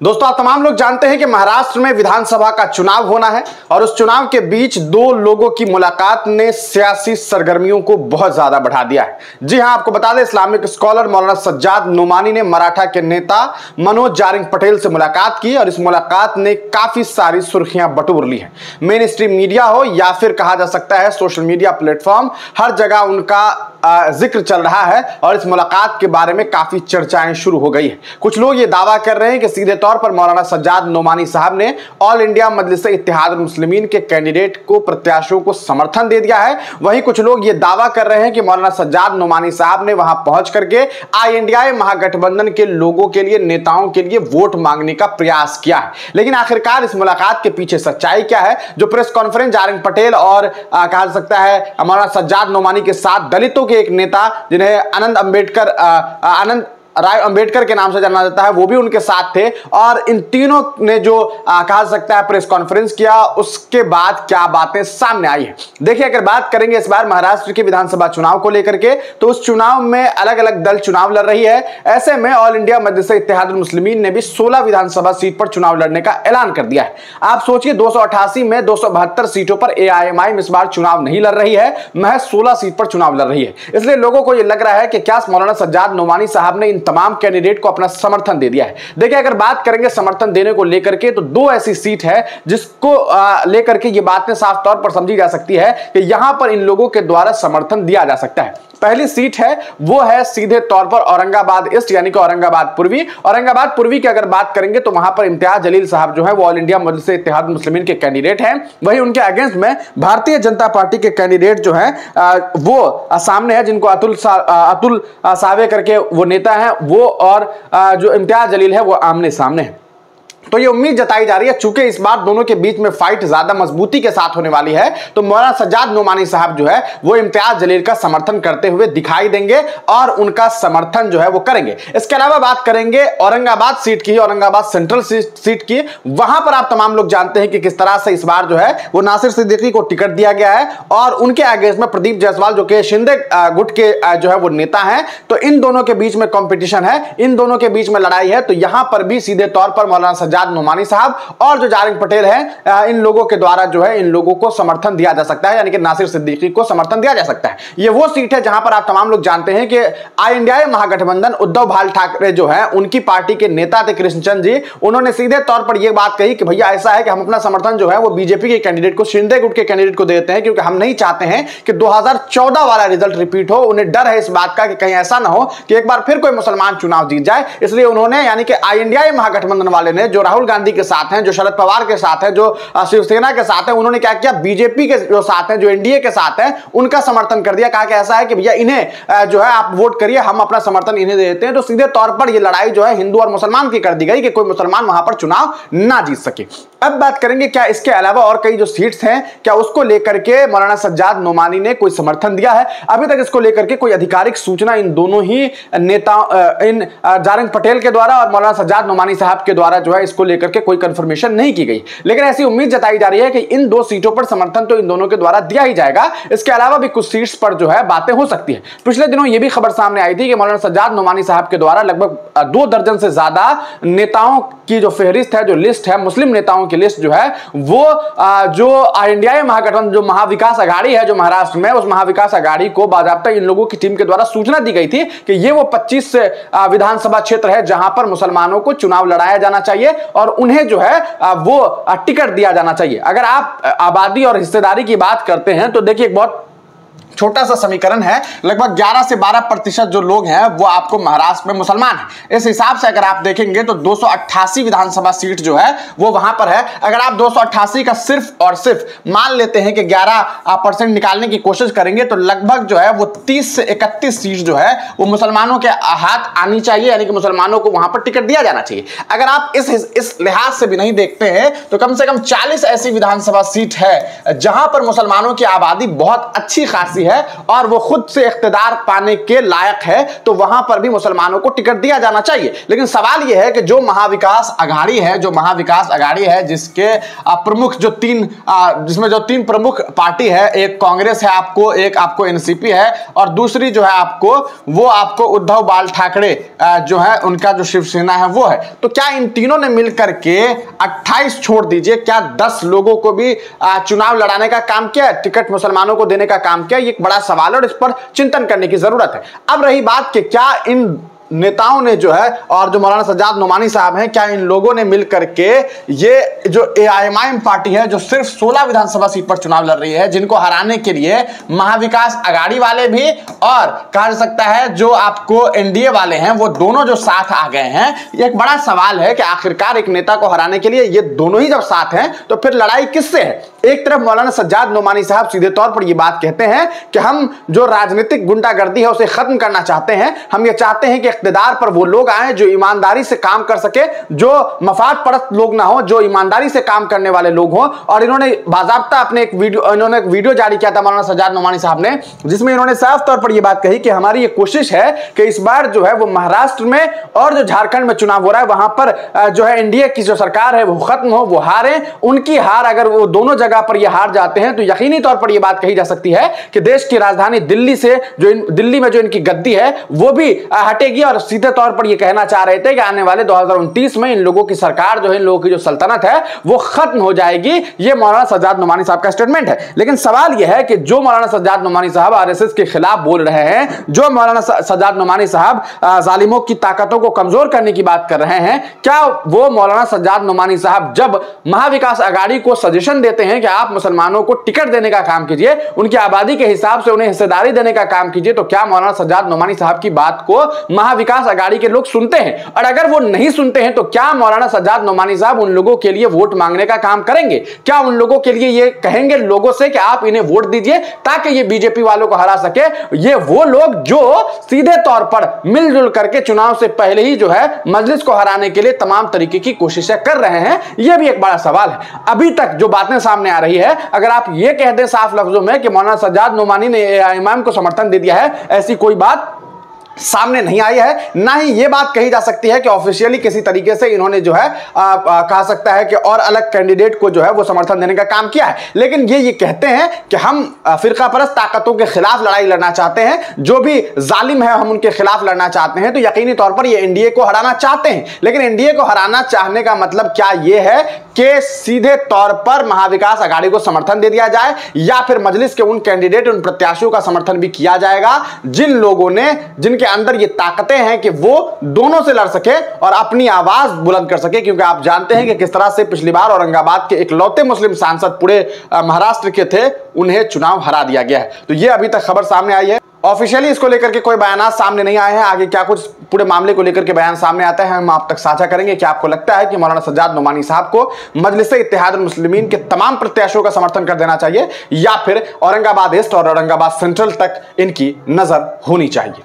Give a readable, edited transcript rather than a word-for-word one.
दोस्तों, आप तमाम लोग जानते हैं कि महाराष्ट्र में विधानसभा का चुनाव होना है और उस चुनाव के बीच दो लोगों की मुलाकात ने सियासी सरगर्मियों को बहुत ज्यादा बढ़ा दिया है। जी हां, आपको बता दें, इस्लामिक स्कॉलर मौलाना सज्जाद नोमानी ने मराठा के नेता मनोज जारिंग पटेल से मुलाकात की और इस मुलाकात ने काफी सारी सुर्खियां बटोर ली हैं। मेन स्ट्रीम मीडिया हो या फिर कहा जा सकता है सोशल मीडिया प्लेटफॉर्म, हर जगह उनका जिक्र चल रहा है और इस मुलाकात के बारे में काफी चर्चाएं शुरू हो गई है। कुछ लोग ये दावा कर रहे हैं कि सीधे तौर पर मौलाना सज्जाद नोमानी साहब ने ऑल इंडिया मजलिस इत्तेहादुल मुस्लिमीन के कैंडिडेट को, प्रत्याशियों को समर्थन दे दिया है। वहीं कुछ लोग ये दावा कर रहे हैं कि मौलाना सज्जाद नोमानी साहब ने वहां पहुंच करके INDI महागठबंधन के लोगों के लिए, नेताओं के लिए वोट मांगने का प्रयास किया है। लेकिन आखिरकार इस मुलाकात के पीछे सच्चाई क्या है? जो प्रेस कॉन्फ्रेंस जारिंग पटेल और कहा जा सकता है मौलाना सज्जाद नोमानी के साथ दलितों एक नेता जिन्हें आनंद राय अंबेडकर के नाम से जाना जाता है, वो भी उनके साथ थे और इन तीनों ने जो कहा सकता है प्रेस कॉन्फ्रेंस किया, उसके बाद क्या बातें सामने आई है। देखिए, अगर बात करेंगे इस बार महाराष्ट्र के विधानसभा चुनाव को लेकर के, तो उस चुनाव में अलग अलग दल चुनाव लड़ रही है। ऐसे में ऑल इंडिया मजलिस इत्तेहादुल मुस्लिमीन ने भी 16 विधानसभा सीट पर चुनाव लड़ने का ऐलान कर दिया है। आप सोचिए, 288 में 272 सीटों पर AIMI इस बार चुनाव नहीं लड़ रही है, महज 16 सीट पर चुनाव लड़ रही है। इसलिए लोगों को यह लग रहा है कि क्या मौलाना सज्जाद नोमानी साहब ने इन तमाम कैंडिडेट को अपना समर्थन दे दिया है। देखिए, अगर बात करेंगे समर्थन देने को लेकर के, तो दो ऐसी सीट है जिसको लेकर के ये बातें साफ तौर पर समझी जा सकती है कि यहां पर इन लोगों के द्वारा समर्थन दिया जा सकता है। पहली सीट है वो है सीधे तौर पर औरंगाबाद ईस्ट, यानी कि औरंगाबाद पूर्वी। औरंगाबाद पूर्वी की अगर बात करेंगे तो वहां पर इम्तियाज जलील साहब जो है वो ऑल इंडिया मजलिस इत्तेहादुल मुस्लिमीन के कैंडिडेट हैं। वहीं उनके अगेंस्ट में भारतीय जनता पार्टी के कैंडिडेट जो हैं वो सामने है, जिनको अतुल सावे करके वो नेता हैं, वो और जो इम्तियाज जलील है वो आमने सामने है। तो ये उम्मीद जताई जा रही है, चूंकि इस बार दोनों के बीच में फाइट ज्यादा मजबूती के साथ होने वाली है, तो मौलाना सज्जाद नोमानी साहब जो है वो इम्तियाज जलील का समर्थन करते हुए दिखाई देंगे और उनका समर्थन जो है वो करेंगे। इसके अलावा बात करेंगे औरंगाबाद सीट की, औरंगाबाद सेंट्रल सीट की। वहां पर आप तमाम लोग जानते हैं कि किस तरह से इस बार जो है वो नासिर सिद्दीकी को टिकट दिया गया है और उनके अगेंस्ट में प्रदीप जायसवाल जो कि शिंदे गुट के जो है वो नेता है। तो इन दोनों के बीच में कॉम्पिटिशन है, इन दोनों के बीच में लड़ाई है। तो यहां पर भी सीधे तौर पर मौलाना सज्जाद नोमानी साहब और जो जारिंग पटेल हैं, इन लोगों के द्वारा जो है इन लोगों को समर्थन दिया जा सकता है, यानी कि नासिर सिद्दीकी को समर्थन दिया जा सकता है। ये वो सीट है जहां पर आप तमाम लोग जानते हैं कि INDI महागठबंधन, उद्धव भाल ठाकरे जो है उनकी पार्टी के नेता थे कृष्णचंद जी, उन्होंने सीधे तौर पर यह बात कही कि भैया ऐसा है कि हम अपना समर्थन जो है वो बीजेपी के कैंडिडेट को, शिंदे गुट के कैंडिडेट को देते हैं, क्योंकि हम नहीं चाहते हैं कि 2014 वाला रिजल्ट रिपीट हो। उन्हें डर है इस बात का कि कहीं ऐसा ना हो कि एक बार फिर कोई मुसलमान चुनाव जीत जाए। इसलिए उन्होंने, यानी कि INDI महागठबंधन वाले ने, जो राहुल गांधी के साथ हैं, जो शरद पवार के साथ हैं, जो शिवसेना के साथ हैं, उन्होंने क्या किया, बीजेपी के जो साथ हैं, जो NDA के साथ हैं, उनका समर्थन कर दिया। कहा कि ऐसा है कि भैया इन्हें जो है आप वोट करिए, हम अपना समर्थन इन्हें दे देते हैं। तो सीधे तौर पर यह लड़ाई जो है हिंदू और मुसलमान की कर दी गई कि कोई मुसलमान वहां पर चुनाव ना जीत सके। अब बात करेंगे क्या इसके अलावा और कई जो सीट्स हैं, क्या उसको लेकर के मौलाना सज्जाद नोमानी ने कोई समर्थन दिया है? अभी तक इसको लेकर के कोई आधिकारिक सूचना इन दोनों ही नेताओं, इन जारिंग पटेल के द्वारा और मौलाना सज्जाद नोमानी साहब के द्वारा जो है इसको लेकर के कोई कंफर्मेशन नहीं की गई। लेकिन ऐसी उम्मीद जताई जा रही है कि इन दो सीटों पर समर्थन तो इन दोनों के द्वारा दिया ही जाएगा। इसके अलावा भी कुछ सीट्स पर जो है बातें हो सकती है। पिछले दिनों यह भी खबर सामने आई थी कि मौलाना सज्जाद नोमानी साहब के द्वारा लगभग 2 दर्जन से ज्यादा नेताओं की जो फहरिस्त है, जो लिस्ट है, मुस्लिम नेताओं की लिस्ट जो है वो जो INDI महागठबंधन, जो महाविकास अघाड़ी है जो महाराष्ट्र में, उस महाविकास अघाड़ी को बाकायदा इन लोगों की टीम के द्वारा सूचना दी गई थी कि ये वो 25 विधानसभा क्षेत्र है जहां पर मुसलमानों को चुनाव लड़ाया जाना चाहिए और उन्हें जो है वो टिकट दिया जाना चाहिए। अगर आप आबादी और हिस्सेदारी की बात करते हैं तो देखिए, एक बहुत छोटा सा समीकरण है, लगभग 11 से 12% जो लोग हैं वो आपको महाराष्ट्र में मुसलमान हैं। इस हिसाब से अगर आप देखेंगे तो 288 विधानसभा सीट जो है वो वहां पर है। अगर आप 288 का सिर्फ और सिर्फ मान लेते हैं कि 11% निकालने की कोशिश करेंगे तो लगभग जो है वो 30 से 31 सीट जो है वो मुसलमानों के हाथ आनी चाहिए, यानी कि मुसलमानों को वहां पर टिकट दिया जाना चाहिए। अगर आप इस लिहाज से भी नहीं देखते हैं तो कम से कम 40 ऐसी विधानसभा सीट है जहां पर मुसलमानों की आबादी बहुत अच्छी खासी ऐसी है और वो खुद से इख्तिदार पाने के लायक है तो वहां पर भी मुसलमानों को टिकट दिया जाना चाहिए। लेकिन सवाल यह है कि जो महाविकास अघाड़ी है जिसके प्रमुख जिसमें जो तीन प्रमुख पार्टी है, एक कांग्रेस है एक आपको एनसीपी है और दूसरी जो है आपको उद्धव बाल ठाकरे जो है उनका जो शिवसेना है वो है। तो क्या इन तीनों ने मिलकर के 28 छोड़ दीजिए क्या 10 लोगों को भी चुनाव लड़ाने का काम किया, टिकट मुसलमानों को देने का काम किया? ये एक बड़ा सवाल है और इस पर चिंतन करने की जरूरत है। अब रही बात कि क्या इन नेताओं ने जो है और जो मौलाना सज्जाद नोमानी साहब हैं, क्या इन लोगों ने मिलकर के ये जो एआईएमआईएम पार्टी है जो सिर्फ 16 विधानसभा सीट पर चुनाव लड़ रही है, जिनको हराने के लिए महाविकास अघाड़ी वाले भी और कहा जा सकता है जो आपको एनडीए वाले हैं वो दोनों जो साथ आ गए हैं, ये एक बड़ा सवाल है कि आखिरकार एक नेता को हराने के लिए ये दोनों ही जब साथ हैं तो फिर लड़ाई किससे है? एक तरफ मौलाना सज्जाद नोमानी साहब सीधे तौर पर ये बात कहते हैं कि हम जो राजनीतिक गुंडागर्दी है उसे खत्म करना चाहते हैं, हम ये चाहते हैं कि इख्तिदार पर वो लोग आए जो ईमानदारी से काम कर सके, जो मफाद परस्त लोग ना हो, जो ईमानदारी से काम करने वाले लोग हों। और इन्होंने बाज़ाब्ता अपने एक वीडियो जारी किया था मौलाना सज्जाद नोमानी साहब ने, जिसमें इन्होंने साफ तौर पर यह बात कही कि हमारी ये कोशिश है कि इस बार जो है वो महाराष्ट्र में और जो झारखंड में चुनाव हो रहा है वहां पर जो है एनडीए की जो सरकार है वो खत्म हो, वो हारे। उनकी हार, अगर वो दोनों जगह पर ये हार जाते हैं तो यकीनी तौर पर यह बात कही जा सकती है कि देश की राजधानी दिल्ली से दिल्ली में जो इनकी गद्दी है वो भी हटेगी। और सीधे तौर पर यह कहना चाह रहे थे कि आने वाले 2029 में इन लोगों की सरकार जो है, इन लोगों की जो सल्तनत है वो खत्म हो जाएगी। ये मौलाना सज्जाद नोमानी साहब का स्टेटमेंट है। लेकिन सवाल यह है कि जो मौलाना सज्जाद नोमानी साहब आरएसएस के खिलाफ बोल रहे हैं, जो मौलाना सज्जाद नोमानी साहब जालिमों की ताकतों को कमजोर करने की बात कर रहे हैं, क्या वो मौलाना सज्जाद नोमानी साहब जब महाविकास अघाड़ी को सजेशन देते हैं कि आप मुसलमानों को टिकट देने का काम कीजिए, उनकी आबादी के हिसाब से उन्हें हिस्सेदारी देने का काम कीजिए, तो क्या मौलाना सज्जाद नोमानी साहब की बात को महाविकास अघाड़ी के लोग सुनते हैं? और अगर वो नहीं सुनते हैं तो क्या मौलाना सज्जाद नोमानी साहब उन लोगों के लिए वोट मांगने का काम करेंगे? क्या उन लोगों के लिए ये कहेंगे लोगों से कि आप इन्हें वोट दीजिए ताकि ये बीजेपी वालों को हरा सके? ये वो लोग जो सीधे तौर पर मिलजुल करके चुनाव से पहले ही जो है मजलिस को हराने के लिए तमाम तरीके की कोशिशें कर रहे हैं, यह भी एक बड़ा सवाल है। अभी तक जो बातें सामने आ रही है, अगर आप ये कह दें साफ लफ्जों में कि मौलाना सज्जाद नोमानी ने एआईएमआईएम को समर्थन दे दिया है, ऐसी कोई बात सामने नहीं आई है। ना ही यह बात कही जा सकती है कि ऑफिशियली किसी तरीके से इन्होंने जो है कहा सकता है कि और अलग कैंडिडेट को जो है वो समर्थन देने का काम किया है। लेकिन ये कहते हैं कि हम फिरका परस्त ताकतों के खिलाफ लड़ाई लड़ना चाहते हैं, जो भी जालिम है हम उनके खिलाफ लड़ना चाहते हैं। तो यकीनी तौर पर ये एनडीए को हराना चाहते हैं। लेकिन एनडीए को हराना चाहने का मतलब क्या यह है कि सीधे तौर पर महाविकास अघाड़ी को समर्थन दे दिया जाए, या फिर मजलिस के उन कैंडिडेट, उन प्रत्याशियों का समर्थन भी किया जाएगा जिन लोगों ने, जिनके अंदर ये ताकतें हैं कि वो दोनों से लड़ सके और अपनी आवाज बुलंद कर सके? क्योंकि आप जानते हैं कि किस तरह से पिछली बार औरंगाबाद के इकलौते मुस्लिम सांसद पूरे महाराष्ट्र के थे, उन्हें चुनाव हरा दिया गया है। तो ये अभी तक खबर सामने आई है। ऑफिशियली इसको लेकर के कोई बयान सामने नहीं आए हैं। आगे क्या कुछ पूरे मामले को लेकर के बयान सामने आता है हम आप तक साझा करेंगे। क्या आपको लगता है कि मौलाना सज्जाद नोमानी साहब को मजलिस इत्तेहादुल मुस्लिमीन के तमाम प्रत्याशियों का समर्थन कर देना चाहिए, या फिर औरंगाबाद ईस्ट और औरंगाबाद सेंट्रल तक इनकी नजर होनी चाहिए?